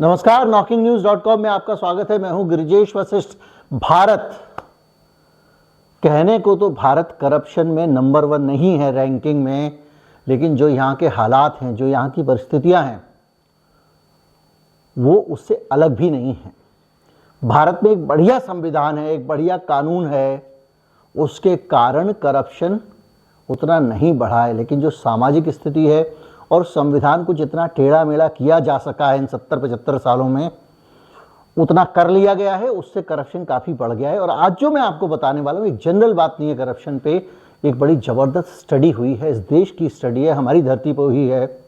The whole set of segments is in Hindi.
नमस्कार, knocking-news.com में आपका स्वागत है। मैं हूं गिरिजेश वशिष्ठ। भारत, कहने को तो भारत करप्शन में नंबर 1 नहीं है रैंकिंग में, लेकिन जो यहाँ के हालात हैं, जो यहाँ की परिस्थितियाँ हैं, वो उससे अलग भी नहीं है। भारत में एक बढ़िया संविधान है, एक बढ़िया कानून है, उसके कारण करप्शन उतना नहीं बढ़ा है। लेकिन जो सामाजिक स्थिति है और संविधान को जितना टेढ़ा मेढ़ा किया जा सका है इन 70-75 सालों में, उतना कर लिया गया है, उससे करप्शन काफ़ी बढ़ गया है। और आज जो मैं आपको बताने वाला हूँ, एक जनरल बात नहीं है करप्शन पे, एक बड़ी ज़बरदस्त स्टडी हुई है, इस देश की स्टडी है, हमारी धरती पर हुई है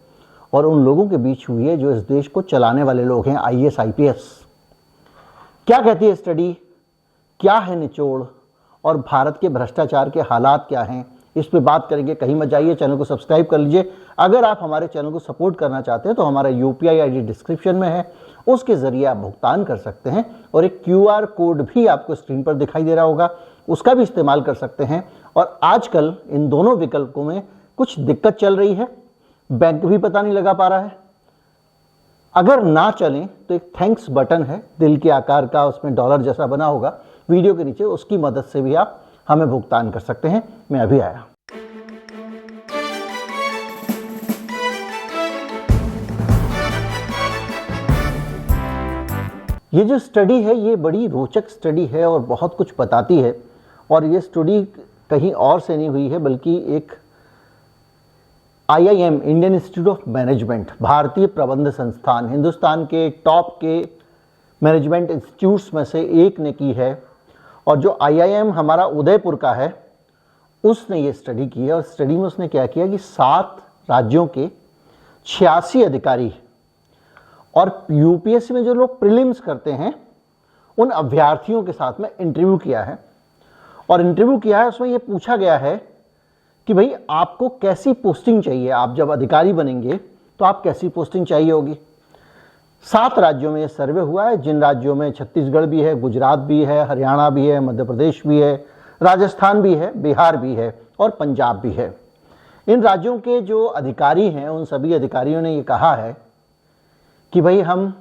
और उन लोगों के बीच हुई है जो इस देश को चलाने वाले लोग हैं, IAS IPS। क्या कहती है स्टडी, क्या है निचोड़ और भारत के भ्रष्टाचार के हालात क्या हैं, इस पे बात करेंगे। कहीं मत जाइए, चैनल को सब्सक्राइब कर लीजिए। अगर आप हमारे चैनल को सपोर्ट करना चाहते हैं तो हमारा UPI ID डिस्क्रिप्शन में है, उसके ज़रिए आप भुगतान कर सकते हैं और एक QR कोड भी आपको स्क्रीन पर दिखाई दे रहा होगा, उसका भी इस्तेमाल कर सकते हैं। और आजकल इन दोनों विकल्पों में कुछ दिक्कत चल रही है, बैंक भी पता नहीं लगा पा रहा है। अगर ना चलें तो एक थैंक्स बटन है दिल के आकार का, उसमें डॉलर जैसा बना होगा वीडियो के नीचे, उसकी मदद से भी आप हमें भुगतान कर सकते हैं। मैं अभी आया। ये जो स्टडी है ये बड़ी रोचक स्टडी है और बहुत कुछ बताती है। और ये स्टडी कहीं और से नहीं हुई है, बल्कि एक IIM, Indian institute of management, भारतीय प्रबंध संस्थान, हिंदुस्तान के टॉप के मैनेजमेंट इंस्टीट्यूट्स में से एक ने की है। और जो IIM हमारा उदयपुर का है, उसने ये स्टडी की है। और स्टडी में उसने क्या किया कि 7 राज्यों के 86 अधिकारी और UPSC में जो लोग प्रीलिम्स करते हैं, उन अभ्यर्थियों के साथ में इंटरव्यू किया है। और इंटरव्यू किया है, उसमें ये पूछा गया है कि भाई आपको कैसी पोस्टिंग चाहिए, आप जब अधिकारी बनेंगे तो आप कैसी पोस्टिंग चाहिए होगी। 7 राज्यों में ये सर्वे हुआ है, जिन राज्यों में छत्तीसगढ़ भी है, गुजरात भी है, हरियाणा भी है, मध्य प्रदेश भी है, राजस्थान भी है, बिहार भी है और पंजाब भी है। इन राज्यों के जो अधिकारी हैं, उन सभी अधिकारियों ने ये कहा है कि भाई हम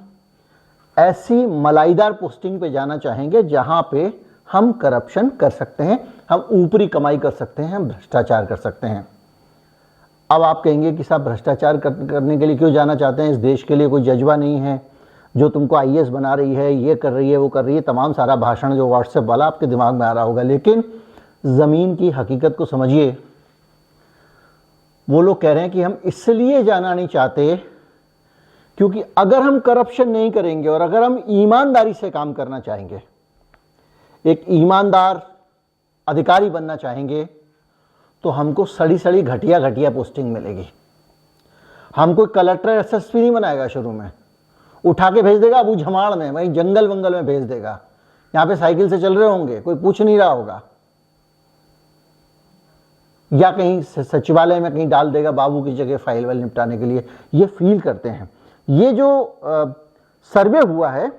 ऐसी मलाईदार पोस्टिंग पे जाना चाहेंगे जहां पे हम करप्शन कर सकते हैं, हम ऊपरी कमाई कर सकते हैं, हम भ्रष्टाचार कर सकते हैं। अब आप कहेंगे कि साहब भ्रष्टाचार करने के लिए क्यों जाना चाहते हैं, इस देश के लिए कोई जज्बा नहीं है, जो तुमको IAS बना रही है, ये कर रही है, वो कर रही है, तमाम सारा भाषण जो व्हाट्सएप वाला आपके दिमाग में आ रहा होगा। लेकिन ज़मीन की हकीकत को समझिए। वो लोग कह रहे हैं कि हम इसलिए जाना नहीं चाहते क्योंकि अगर हम करप्शन नहीं करेंगे और अगर हम ईमानदारी से काम करना चाहेंगे, एक ईमानदार अधिकारी बनना चाहेंगे, तो हमको सड़ी सड़ी घटिया घटिया पोस्टिंग मिलेगी। हमको कलेक्टर SSP नहीं बनाएगा, शुरू में उठा के भेज देगा अबू झमाड़ में, वहीं जंगल वंगल में भेज देगा। यहाँ पे साइकिल से चल रहे होंगे, कोई पूछ नहीं रहा होगा, या कहीं सचिवालय में कहीं डाल देगा बाबू की जगह फाइल वाइल निपटाने के लिए। ये फील करते हैं। ये जो सर्वे हुआ है,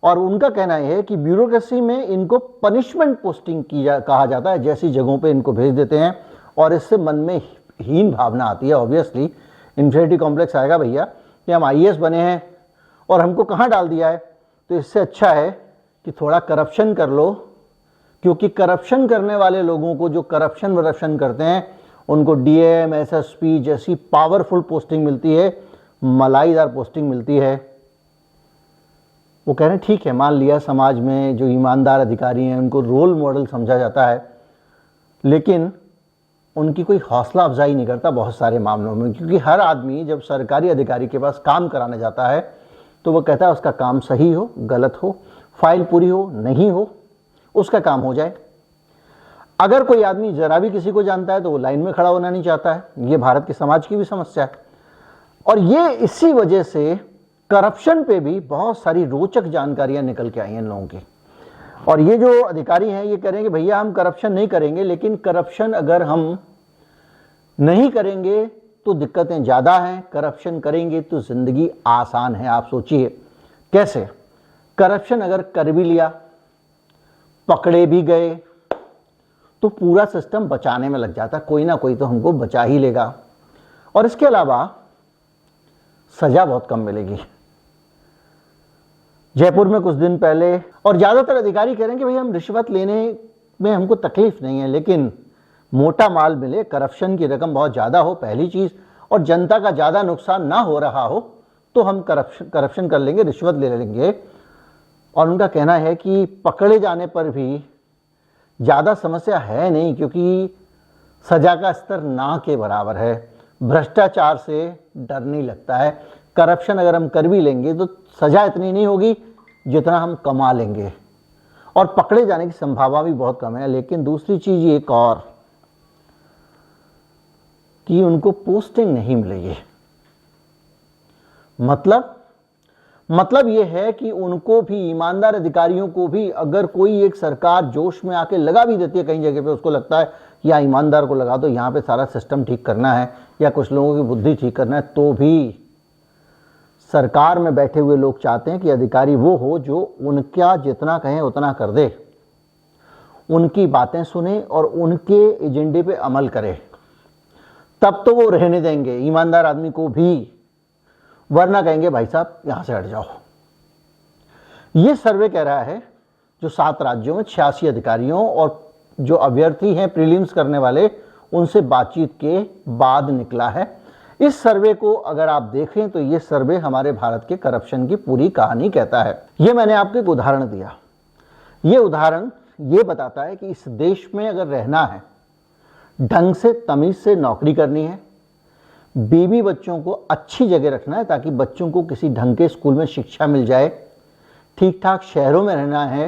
और उनका कहना है कि ब्यूरोक्रेसी में इनको पनिशमेंट पोस्टिंग कहा जाता है, जैसी जगहों पे इनको भेज देते हैं और इससे मन में हीन भावना आती है। ऑब्वियसली इन्फीरियरिटी कॉम्प्लेक्स आएगा भैया कि हम IAS बने हैं और हमको कहाँ डाल दिया है। तो इससे अच्छा है कि थोड़ा करप्शन कर लो, क्योंकि करप्शन करने वाले लोगों को, जो करप्शन करते हैं, उनको DM SSP जैसी पावरफुल पोस्टिंग मिलती है, मलाईदार पोस्टिंग मिलती है। वो कह रहे हैं ठीक है, मान लिया समाज में जो ईमानदार अधिकारी हैं उनको रोल मॉडल समझा जाता है, लेकिन उनकी कोई हौसला अफजाई नहीं करता बहुत सारे मामलों में। क्योंकि हर आदमी जब सरकारी अधिकारी के पास काम कराने जाता है तो वो कहता है उसका काम सही हो, गलत हो, फाइल पूरी हो, नहीं हो, उसका काम हो जाए। अगर कोई आदमी जरा भी किसी को जानता है तो वो लाइन में खड़ा होना नहीं चाहता है। ये भारत के समाज की भी समस्या है। और ये इसी वजह से करप्शन पे भी बहुत सारी रोचक जानकारियां निकल के आई हैं इन लोगों की। और ये जो अधिकारी हैं ये कह रहे हैं कि भैया हम करप्शन नहीं करेंगे, लेकिन करप्शन अगर हम नहीं करेंगे तो दिक्कतें ज़्यादा हैं, करप्शन करेंगे तो ज़िंदगी आसान है। आप सोचिए कैसे। करप्शन अगर कर भी लिया, पकड़े भी गए, तो पूरा सिस्टम बचाने में लग जाता, कोई ना कोई तो हमको बचा ही लेगा। और इसके अलावा सज़ा बहुत कम मिलेगी। जयपुर में कुछ दिन पहले, और ज़्यादातर अधिकारी कह रहे हैं कि भाई हम रिश्वत लेने में हमको तकलीफ नहीं है, लेकिन मोटा माल मिले, करप्शन की रकम बहुत ज़्यादा हो पहली चीज़, और जनता का ज़्यादा नुकसान ना हो रहा हो तो हम करप्शन कर लेंगे, रिश्वत ले लेंगे। और उनका कहना है कि पकड़े जाने पर भी ज़्यादा समस्या है नहीं, क्योंकि सज़ा का स्तर ना के बराबर है। भ्रष्टाचार से डर नहीं लगता है। करप्शन अगर हम कर भी लेंगे तो सज़ा इतनी नहीं होगी जितना हम कमा लेंगे, और पकड़े जाने की संभावना भी बहुत कम है। लेकिन दूसरी चीज़ एक और, कि उनको पोस्टिंग नहीं मिलेगी। मतलब ये है कि उनको भी, ईमानदार अधिकारियों को भी, अगर कोई एक सरकार जोश में आके लगा भी देती है कहीं जगह पे, उसको लगता है या ईमानदार को लगा दो, यहाँ पे सारा सिस्टम ठीक करना है या कुछ लोगों की बुद्धि ठीक करना है, तो भी सरकार में बैठे हुए लोग चाहते हैं कि अधिकारी वो हो जो उनका जितना कहें उतना कर दे, उनकी बातें सुने और उनके एजेंडे पे अमल करे। तब तो वो रहने देंगे ईमानदार आदमी को भी, वरना कहेंगे भाई साहब यहां से हट जाओ। ये सर्वे कह रहा है जो 7 राज्यों में 86 अधिकारियों और जो अभ्यर्थी हैं प्रीलिम्स करने वाले, उनसे बातचीत के बाद निकला है। इस सर्वे को अगर आप देखें तो ये सर्वे हमारे भारत के करप्शन की पूरी कहानी कहता है। ये मैंने आपको एक उदाहरण दिया। ये उदाहरण ये बताता है कि इस देश में अगर रहना है, ढंग से तमीज से नौकरी करनी है, बीवी बच्चों को अच्छी जगह रखना है ताकि बच्चों को किसी ढंग के स्कूल में शिक्षा मिल जाए, ठीक ठाक शहरों में रहना है,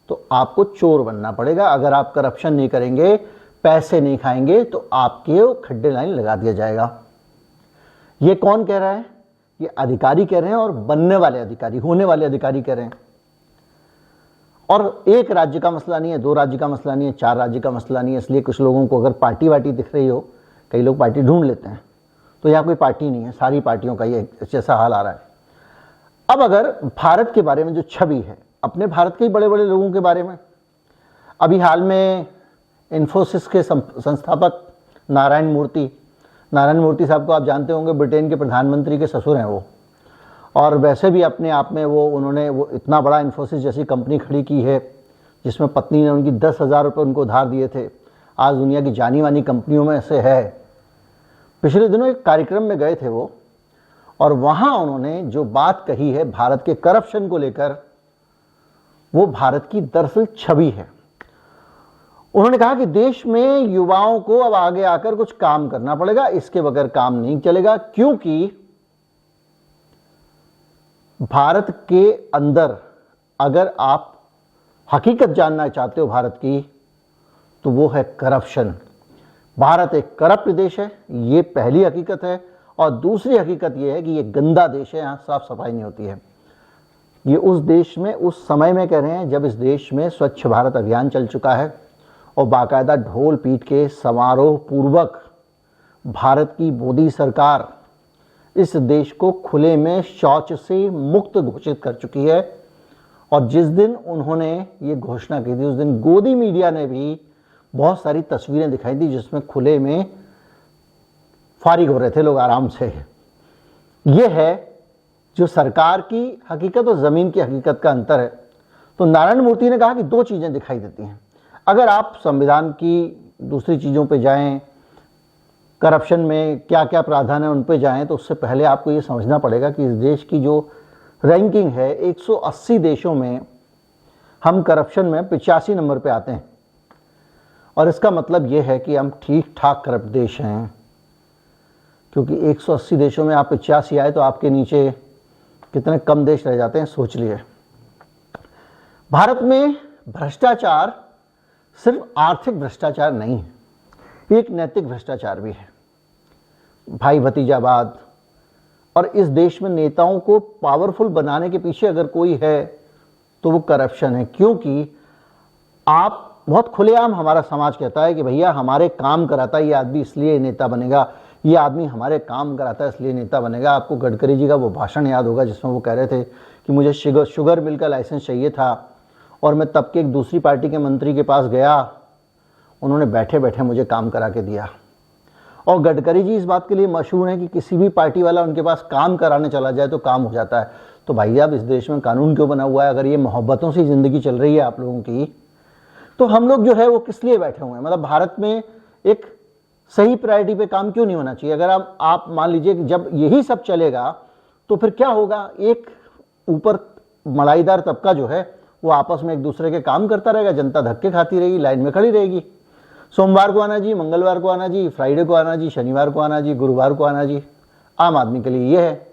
तो आपको चोर बनना पड़ेगा। अगर आप करप्शन नहीं करेंगे, पैसे नहीं खाएंगे, तो आपके खड्डे लाइन लगा दिया जाएगा। ये कौन कह रहा है? ये अधिकारी कह रहे हैं, और बनने वाले अधिकारी, होने वाले अधिकारी कह रहे हैं। और एक राज्य का मसला नहीं है, 2 राज्य का मसला नहीं है, 4 राज्य का मसला नहीं है। इसलिए कुछ लोगों को अगर पार्टी वार्टी दिख रही हो, कई लोग पार्टी ढूंढ लेते हैं, तो यहाँ कोई पार्टी नहीं है, सारी पार्टियों का ये जैसा हाल आ रहा है। अब अगर भारत के बारे में जो छवि है, अपने भारत के ही बड़े बड़े लोगों के बारे में, अभी हाल में इन्फोसिस के संस्थापक नारायण मूर्ति साहब को आप जानते होंगे, ब्रिटेन के प्रधानमंत्री के ससुर हैं वो, और वैसे भी अपने आप में उन्होंने इतना बड़ा इन्फोसिस जैसी कंपनी खड़ी की है जिसमें पत्नी ने उनकी 10,000 रुपये उनको उधार दिए थे। आज दुनिया की जानी मानी कंपनियों में से है। पिछले दिनों एक कार्यक्रम में गए थे वो, और वहाँ उन्होंने जो बात कही है भारत के करप्शन को लेकर, वो भारत की दरअसल छवि है। उन्होंने कहा कि देश में युवाओं को अब आगे आकर कुछ काम करना पड़ेगा, इसके बगैर काम नहीं चलेगा, क्योंकि भारत के अंदर अगर आप हकीकत जानना चाहते हो भारत की, तो वो है करप्शन। भारत एक करप्ट देश है, ये पहली हकीकत है। और दूसरी हकीकत ये है कि ये गंदा देश है, यहाँ साफ सफाई नहीं होती है। ये उस देश में, उस समय में कह रहे हैं जब इस देश में स्वच्छ भारत अभियान चल चुका है, और बाकायदा ढोल पीट के समारोह पूर्वक भारत की मोदी सरकार इस देश को खुले में शौच से मुक्त घोषित कर चुकी है। और जिस दिन उन्होंने ये घोषणा की थी, उस दिन गोदी मीडिया ने भी बहुत सारी तस्वीरें दिखाई थी जिसमें खुले में फारिग हो रहे थे लोग आराम से। ये है जो सरकार की हकीकत और ज़मीन की हकीकत का अंतर है। तो नारायण मूर्ति ने कहा कि 2 चीज़ें दिखाई देती हैं। अगर आप संविधान की दूसरी चीज़ों पे जाएं, करप्शन में क्या क्या प्रावधान है उन पे जाएं, तो उससे पहले आपको ये समझना पड़ेगा कि इस देश की जो रैंकिंग है, 180 देशों में हम करप्शन में 85 नंबर पे आते हैं। और इसका मतलब ये है कि हम ठीक ठाक करप्ट देश हैं, क्योंकि 180 देशों में आप 85 आए तो आपके नीचे कितने कम देश रह जाते हैं, सोच लिए। भारत में भ्रष्टाचार सिर्फ आर्थिक भ्रष्टाचार नहीं है, एक नैतिक भ्रष्टाचार भी है, भाई भतीजावाद। और इस देश में नेताओं को पावरफुल बनाने के पीछे अगर कोई है तो वो करप्शन है। क्योंकि आप बहुत खुलेआम, हमारा समाज कहता है कि भैया हमारे काम कराता है ये आदमी इसलिए नेता बनेगा, ये आदमी हमारे काम कराता है इसलिए नेता बनेगा। आपको गडकरी जी का वो भाषण याद होगा जिसमें वो कह रहे थे कि मुझे शुगर मिल का लाइसेंस चाहिए था, और मैं तब के एक दूसरी पार्टी के मंत्री के पास गया, उन्होंने बैठे बैठे मुझे काम करा के दिया। और गडकरी जी इस बात के लिए मशहूर हैं कि किसी भी पार्टी वाला उनके पास काम कराने चला जाए तो काम हो जाता है। तो भाई अब इस देश में कानून क्यों बना हुआ है? अगर ये मोहब्बतों से ज़िंदगी चल रही है आप लोगों की, तो हम लोग जो है वो किस लिए बैठे हुए हैं? मतलब भारत में एक सही प्रायोरिटी पे काम क्यों नहीं होना चाहिए? अगर आप मान लीजिए कि जब यही सब चलेगा तो फिर क्या होगा? एक ऊपर मलाईदार तबका जो है वो आपस में एक दूसरे के काम करता रहेगा, जनता धक्के खाती रहेगी, लाइन में खड़ी रहेगी। सोमवार को आना जी, मंगलवार को आना जी, फ्राइडे को आना जी, शनिवार को आना जी, गुरुवार को आना जी। आम आदमी के लिए ये है।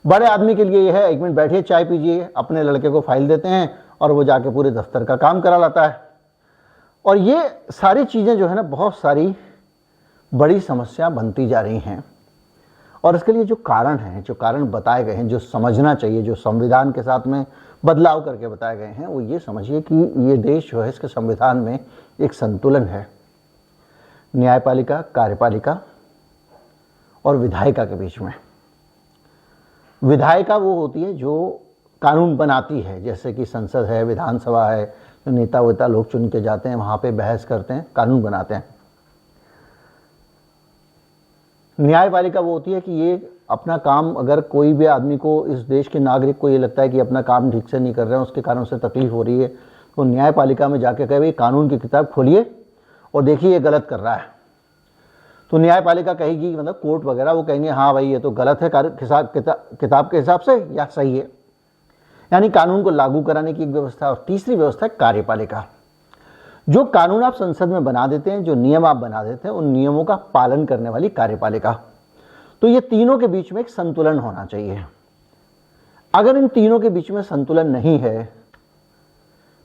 बड़े आदमी के लिए ये है, 1 मिनट बैठिए, चाय पीजिए, अपने लड़के को फाइल देते हैं और वो जाके पूरे दफ्तर का काम करा लाता है। और ये सारी चीज़ें जो है ना, बहुत सारी बड़ी समस्या बनती जा रही हैं। और इसके लिए जो कारण हैं, जो कारण बताए गए हैं, जो समझना चाहिए, जो संविधान के साथ में बदलाव करके बताए गए हैं, वो ये समझिए कि ये देश जो है, इसके संविधान में एक संतुलन है न्यायपालिका, कार्यपालिका और विधायिका के बीच में। विधायिका वो होती है जो कानून बनाती है, जैसे कि संसद है, विधानसभा है, जो नेता वेता लोग चुन के जाते हैं, वहाँ पे बहस करते हैं, कानून बनाते हैं। न्यायपालिका वो होती है कि ये अपना काम, अगर कोई भी आदमी को, इस देश के नागरिक को ये लगता है कि अपना काम ठीक से नहीं कर रहे हैं, उसके कारण उसे तकलीफ हो रही है, तो न्यायपालिका में जाके कहे भाई कानून की किताब खोलिए और देखिए ये गलत कर रहा है। तो न्यायपालिका कहेगी, मतलब कोर्ट वगैरह, वो कहेंगे हाँ भाई ये तो गलत है किताब के हिसाब से, या सही है, यानी कानून को लागू कराने की एक व्यवस्था। और तीसरी व्यवस्था है कार्यपालिका, जो कानून आप संसद में बना देते हैं, जो नियम आप बना देते हैं, उन नियमों का पालन करने वाली कार्यपालिका। तो ये तीनों के बीच में एक संतुलन होना चाहिए। अगर इन तीनों के बीच में संतुलन नहीं है,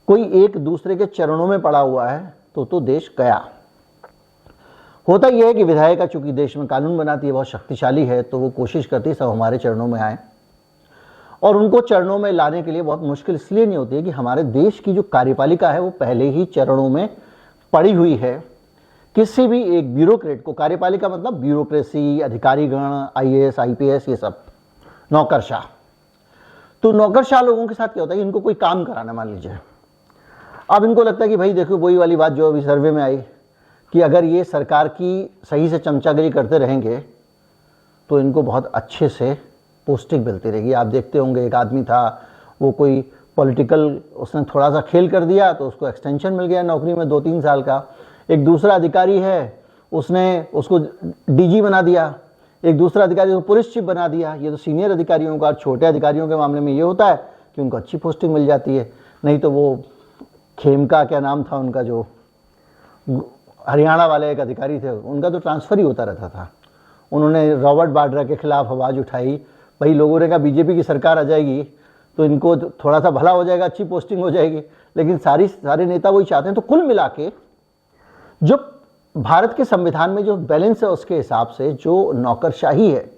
कोई एक दूसरे के चरणों में पड़ा हुआ है, तो देश गया। होता यह है कि विधायिका चूंकि देश में कानून बनाती है, बहुत शक्तिशाली है, तो वो कोशिश करती है सब हमारे चरणों में आए। और उनको चरणों में लाने के लिए बहुत मुश्किल इसलिए नहीं होती है कि हमारे देश की जो कार्यपालिका है वो पहले ही चरणों में पड़ी हुई है। किसी भी एक ब्यूरोक्रेट को, कार्यपालिका मतलब ब्यूरोक्रेसी, अधिकारीगण, IAS, IPS, ये सब नौकरशाह। तो नौकरशाह लोगों के साथ क्या होता है कि इनको कोई काम कराना, मान लीजिए, अब इनको लगता है कि भाई देखो वही वाली बात जो अभी सर्वे में आई कि अगर ये सरकार की सही से चमचागिरी करते रहेंगे तो इनको बहुत अच्छे से पोस्टिंग मिलती रहेगी। आप देखते होंगे एक आदमी था, वो कोई पॉलिटिकल, उसने थोड़ा सा खेल कर दिया तो उसको एक्सटेंशन मिल गया नौकरी में 2-3 साल का। एक दूसरा अधिकारी है, उसने उसको DG बना दिया। एक दूसरा अधिकारी को पुलिस चीफ बना दिया। ये तो सीनियर अधिकारियों का, छोटे अधिकारियों के मामले में ये होता है कि उनको अच्छी पोस्टिंग मिल जाती है। नहीं तो वो खेमका, क्या नाम था उनका, जो हरियाणा वाले एक अधिकारी थे, उनका तो ट्रांसफ़र ही होता रहता था। उन्होंने रॉबर्ट वाड्रा के खिलाफ आवाज़ उठाई, भाई लोगों ने कहा बीजेपी की सरकार आ जाएगी तो इनको थोड़ा सा भला हो जाएगा, अच्छी पोस्टिंग हो जाएगी, लेकिन सारे नेता वही चाहते हैं। तो कुल मिला के जो भारत के संविधान में जो बैलेंस है, उसके हिसाब से जो नौकरशाही है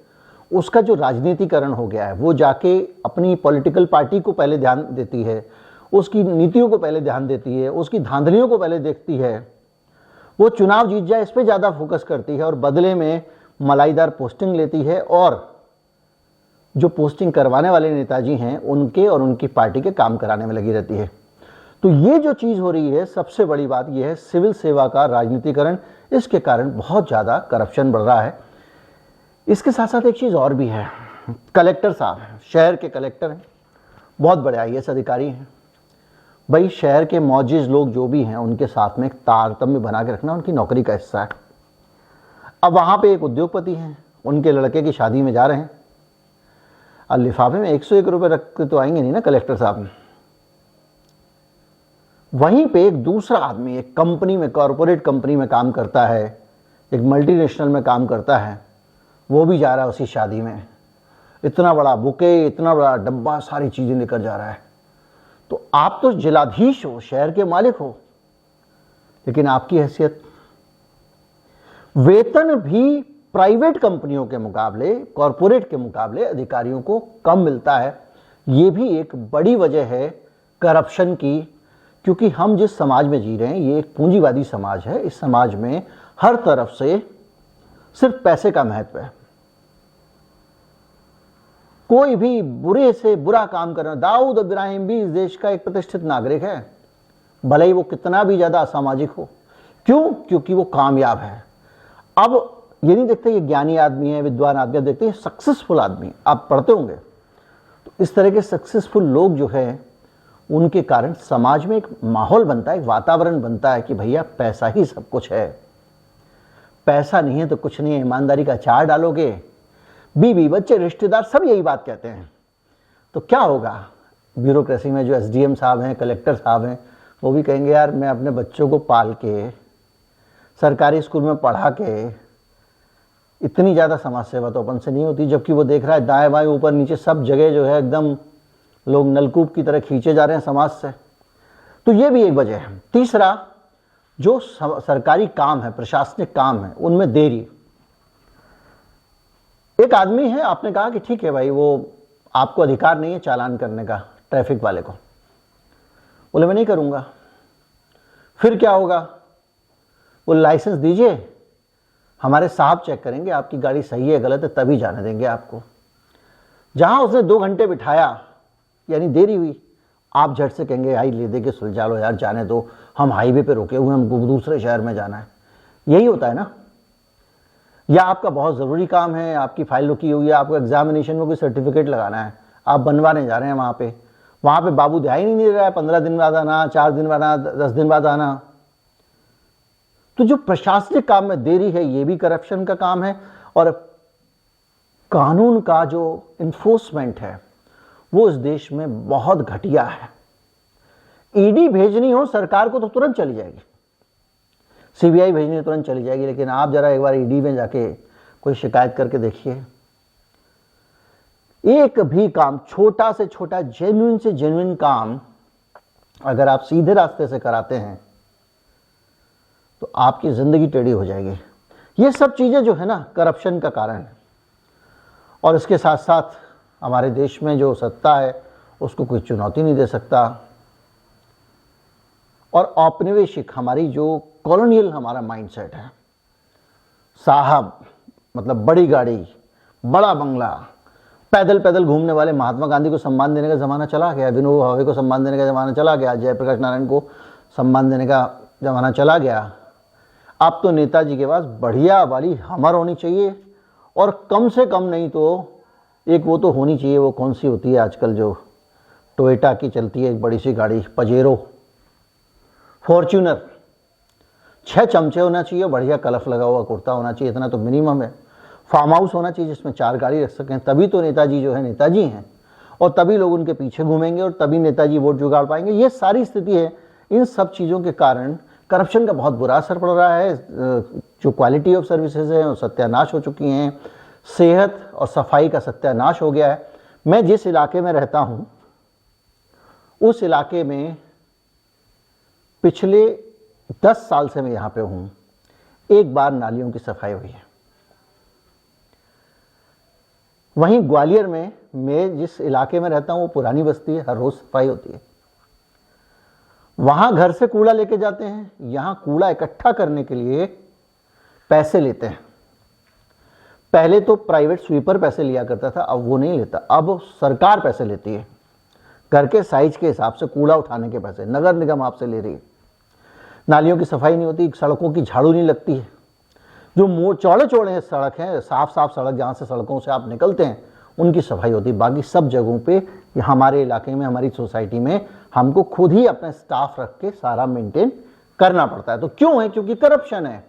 उसका जो राजनीतिकरण हो गया है, वो जाके अपनी पॉलिटिकल पार्टी को पहले ध्यान देती है, उसकी नीतियों को पहले ध्यान देती है, उसकी धांधलियों को पहले देखती है, वो चुनाव जीत जाए इस पर ज़्यादा फोकस करती है और बदले में मलाईदार पोस्टिंग लेती है। और जो पोस्टिंग करवाने वाले नेताजी हैं उनके और उनकी पार्टी के काम कराने में लगी रहती है। तो ये जो चीज़ हो रही है, सबसे बड़ी बात यह है सिविल सेवा का राजनीतिकरण। इसके कारण बहुत ज़्यादा करप्शन बढ़ रहा है। इसके साथ साथ एक चीज़ और भी है, कलेक्टर साहब हैं, शहर के कलेक्टर हैं, बहुत बड़े IAS अधिकारी हैं। भाई शहर के मौजिज लोग जो भी हैं उनके साथ में एक तारतम्य बना के रखना उनकी नौकरी का हिस्सा है। अब वहाँ पे एक उद्योगपति हैं, उनके लड़के की शादी में जा रहे हैं, और लिफाफे में 101 रुपये रख के तो आएंगे नहीं ना कलेक्टर साहब। वहीं पे एक दूसरा आदमी एक कंपनी में, कॉरपोरेट कंपनी में काम करता है, एक मल्टीनेशनल में काम करता है, वो भी जा रहा है उसी शादी में, इतना बड़ा बुके, इतना बड़ा डब्बा, सारी चीज़ें लेकर जा रहा है। तो आप तो जिलाधीश हो, शहर के मालिक हो, लेकिन आपकी हैसियत, वेतन भी प्राइवेट कंपनियों के मुकाबले, कॉरपोरेट के मुकाबले अधिकारियों को कम मिलता है। ये भी एक बड़ी वजह है करप्शन की, क्योंकि हम जिस समाज में जी रहे हैं ये एक पूंजीवादी समाज है। इस समाज में हर तरफ से सिर्फ पैसे का महत्व है। कोई भी बुरे से बुरा काम करना, दाऊद इब्राहिम भी इस देश का एक प्रतिष्ठित नागरिक है, भले ही वो कितना भी ज्यादा असामाजिक हो। क्यों? क्योंकि वो कामयाब है। अब ये नहीं देखते ये ज्ञानी आदमी है, विद्वान आदमी, देखते हैं सक्सेसफुल आदमी। आप पढ़ते होंगे तो इस तरह के सक्सेसफुल लोग जो है उनके कारण समाज में एक माहौल बनता है, एक वातावरण बनता है कि भैया पैसा ही सब कुछ है, पैसा नहीं है तो कुछ नहीं है, ईमानदारी का अचार डालोगे, बीवी बच्चे रिश्तेदार सब यही बात कहते हैं, तो क्या होगा। ब्यूरोक्रेसी में जो एसडीएम साहब हैं, कलेक्टर साहब हैं, वो भी कहेंगे यार मैं अपने बच्चों को पाल के सरकारी स्कूल में पढ़ा के, इतनी ज़्यादा समाज सेवा तो अपन से नहीं होती, जबकि वो देख रहा है दाएं बाएं ऊपर नीचे सब जगह जो है एकदम लोग नलकूप की तरह खींचे जा रहे हैं समाज से। तो ये भी एक वजह है। तीसरा, जो सरकारी काम है, प्रशासनिक काम है, उनमें देरी। एक आदमी है, आपने कहा कि ठीक है भाई वो आपको अधिकार नहीं है चालान करने का ट्रैफिक वाले को, बोले मैं नहीं करूंगा। फिर क्या होगा, वो लाइसेंस दीजिए, हमारे साहब चेक करेंगे आपकी गाड़ी सही है गलत है तभी जाने देंगे आपको। जहां उसने 2 घंटे बिठाया यानी देरी हुई, आप झट से कहेंगे हाई ले दे के सुलझा लो यार, जाने दो, हम हाईवे पे रुके हुए, हमको दूसरे शहर में जाना है। यही होता है ना। या आपका बहुत ज़रूरी काम है, आपकी फाइल रुकी हुई है, आपको एग्जामिनेशन में कोई सर्टिफिकेट लगाना है, आप बनवाने जा रहे हैं वहाँ पे बाबू ध्यान ही नहीं रहा है, 15 दिन बाद आना, 4 दिन बाद आना, 10 दिन बाद आना। तो जो प्रशासनिक काम में देरी है ये भी करप्शन का काम है। और कानून का जो इन्फोर्समेंट है वो इस देश में बहुत घटिया है। ईडी भेजनी हो सरकार को तो तुरंत चली जाएगी, सीबीआई भेजनी हो तुरंत चली जाएगी, लेकिन आप जरा एक बार ईडी में जाके कोई शिकायत करके देखिए, एक भी काम, छोटा से छोटा जेन्युइन से जेन्युइन काम अगर आप सीधे रास्ते से कराते हैं तो आपकी जिंदगी टेढ़ी हो जाएगी। ये सब चीजें जो है ना करप्शन का कारण है। और इसके साथ साथ हमारे देश में जो सत्ता है उसको कोई चुनौती नहीं दे सकता। और औपनिवेशिक हमारी जो कॉलोनियल हमारा माइंडसेट है, साहब मतलब बड़ी गाड़ी, बड़ा बंगला, पैदल पैदल घूमने वाले महात्मा गांधी को सम्मान देने का ज़माना चला गया, विनोबा भावे को सम्मान देने का ज़माना चला गया, जयप्रकाश नारायण को सम्मान देने का ज़माना चला गया। अब तो नेताजी के पास बढ़िया वाली हमर होनी चाहिए, और कम से कम नहीं तो एक वो तो होनी चाहिए, वो कौन सी होती है आजकल जो टोयोटा की चलती है एक बड़ी सी गाड़ी, पजेरो, फॉर्च्यूनर, 6 चमचे होना चाहिए, बढ़िया कलफ लगा हुआ कुर्ता होना चाहिए, इतना तो मिनिमम है। फार्म हाउस होना चाहिए जिसमें 4 गाड़ी रख सकें, तभी तो नेताजी जो है नेताजी हैं, और तभी लोग उनके पीछे घूमेंगे और तभी नेताजी वोट जुगाड़ पाएंगे। ये सारी स्थिति है। इन सब चीज़ों के कारण करप्शन का बहुत बुरा असर पड़ रहा है। जो क्वालिटी ऑफ सर्विसेज हैं वो सत्यानाश हो चुकी हैं, सेहत और सफाई का सत्यानाश हो गया है। मैं जिस इलाके में रहता हूँ उस इलाके में पिछले 10 साल से मैं यहाँ पे हूँ, एक बार नालियों की सफाई हुई है। वहीं ग्वालियर में मैं जिस इलाके में रहता हूँ वो पुरानी बस्ती है, हर रोज सफाई होती है। वहां घर से कूड़ा लेके जाते हैं, यहां कूड़ा इकट्ठा करने के लिए पैसे लेते हैं। पहले तो प्राइवेट स्वीपर पैसे लिया करता था, अब वो नहीं लेता, अब सरकार पैसे लेती है। घर के साइज के हिसाब से कूड़ा उठाने के पैसे नगर निगम आपसे ले रही है। नालियों की सफाई नहीं होती, सड़कों की झाड़ू नहीं लगती है। जो चौड़े चौड़े सड़क हैं, साफ साफ सड़क जहाँ से सड़कों से आप निकलते हैं उनकी सफाई होती है। बाकी सब जगहों पे हमारे इलाके में, हमारी सोसाइटी में हमको खुद ही अपना स्टाफ रख के सारा मेंटेन करना पड़ता है। तो क्यों है? क्योंकि करप्शन है,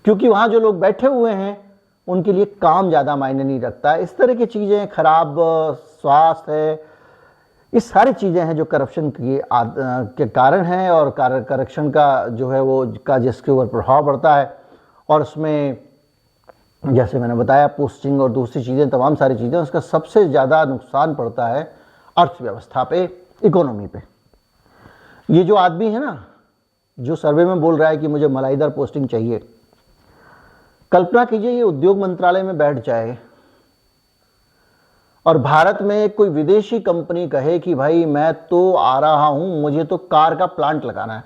क्योंकि वहाँ जो लोग बैठे हुए हैं उनके लिए काम ज़्यादा मायने नहीं रखता है। इस तरह की चीज़ें, खराब स्वास्थ्य है, इस सारी चीज़ें हैं जो करप्शन के कारण हैं। और करप्शन का जो है वो जिसके ऊपर प्रभाव पड़ता है, और उसमें जैसे मैंने बताया पोस्टिंग और दूसरी चीज़ें, तमाम सारी चीज़ें, उसका सबसे ज़्यादा नुकसान पड़ता है अर्थव्यवस्था पे, इकोनॉमी पे। ये जो आदमी है ना जो सर्वे में बोल रहा है कि मुझे मलाईदार पोस्टिंग चाहिए, कल्पना कीजिए ये उद्योग मंत्रालय में बैठ जाए और भारत में कोई विदेशी कंपनी कहे कि भाई मैं तो आ रहा हूं, मुझे तो कार का प्लांट लगाना है,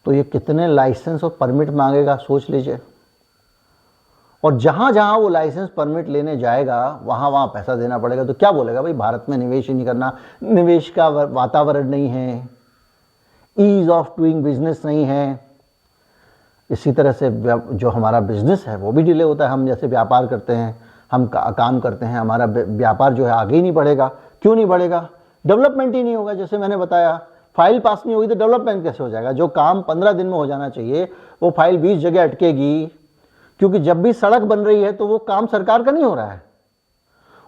तो ये कितने लाइसेंस और परमिट मांगेगा सोच लीजिए। और जहां जहां वो लाइसेंस परमिट लेने जाएगा वहां वहां पैसा देना पड़ेगा। तो क्या बोलेगा भाई भारत में निवेश ही नहीं करना, निवेश का वातावरण नहीं है, ईज ऑफ डूइंग बिजनेस नहीं है। इसी तरह से जो हमारा बिजनेस है वो भी डिले होता है। हम जैसे व्यापार करते हैं, हम काम करते हैं, हमारा व्यापार जो है आगे ही नहीं बढ़ेगा। क्यों नहीं बढ़ेगा? डेवलपमेंट ही नहीं होगा। जैसे मैंने बताया, फाइल पास नहीं होगी तो डेवलपमेंट कैसे हो जाएगा? जो काम 15 दिन में हो जाना चाहिए वो फाइल 20 जगह अटकेगी, क्योंकि जब भी सड़क बन रही है तो वो काम सरकार का नहीं हो रहा है।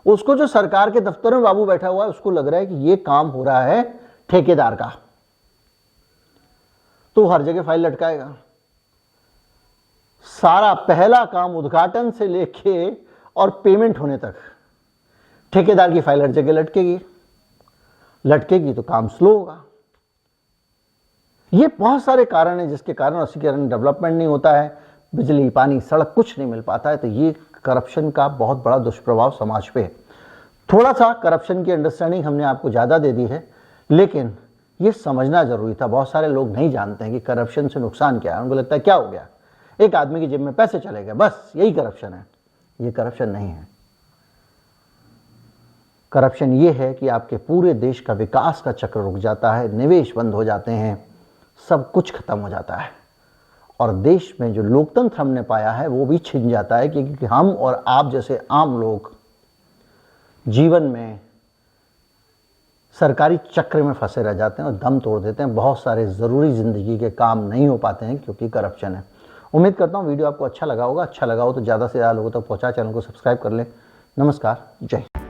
उसको जो सरकार के दफ्तर में बाबू बैठा हुआ है उसको लग रहा है कि ये काम हो रहा है ठेकेदार का, तो हर जगह फाइल लटकाएगा। सारा पहला काम उद्घाटन से लेके और पेमेंट होने तक ठेकेदार की फाइल हर जगह लटकेगी तो काम स्लो होगा। ये बहुत सारे कारण हैं जिसके कारण उसी कारण डेवलपमेंट नहीं होता है, बिजली पानी सड़क कुछ नहीं मिल पाता है। तो ये करप्शन का बहुत बड़ा दुष्प्रभाव समाज पे है। थोड़ा सा करप्शन की अंडरस्टैंडिंग हमने आपको ज़्यादा दे दी है, लेकिन ये समझना जरूरी था। बहुत सारे लोग नहीं जानते हैं कि करप्शन से नुकसान क्या है। उनको लगता है क्या हो गया, एक आदमी की जेब में पैसे चले गए, बस यही करप्शन है। ये करप्शन नहीं है। करप्शन ये है कि आपके पूरे देश का विकास का चक्र रुक जाता है, निवेश बंद हो जाते हैं, सब कुछ खत्म हो जाता है और देश में जो लोकतंत्र हमने पाया है वो भी छिन जाता है, क्योंकि हम और आप जैसे आम लोग जीवन में सरकारी चक्र में फंसे रह जाते हैं और दम तोड़ देते हैं। बहुत सारे ज़रूरी ज़िंदगी के काम नहीं हो पाते हैं क्योंकि करप्शन है। उम्मीद करता हूँ वीडियो आपको अच्छा लगा होगा। अच्छा लगा हो तो ज़्यादा से ज़्यादा लोगों तक पहुँचा, चैनल को सब्सक्राइब कर लें। नमस्कार, जय हिंद।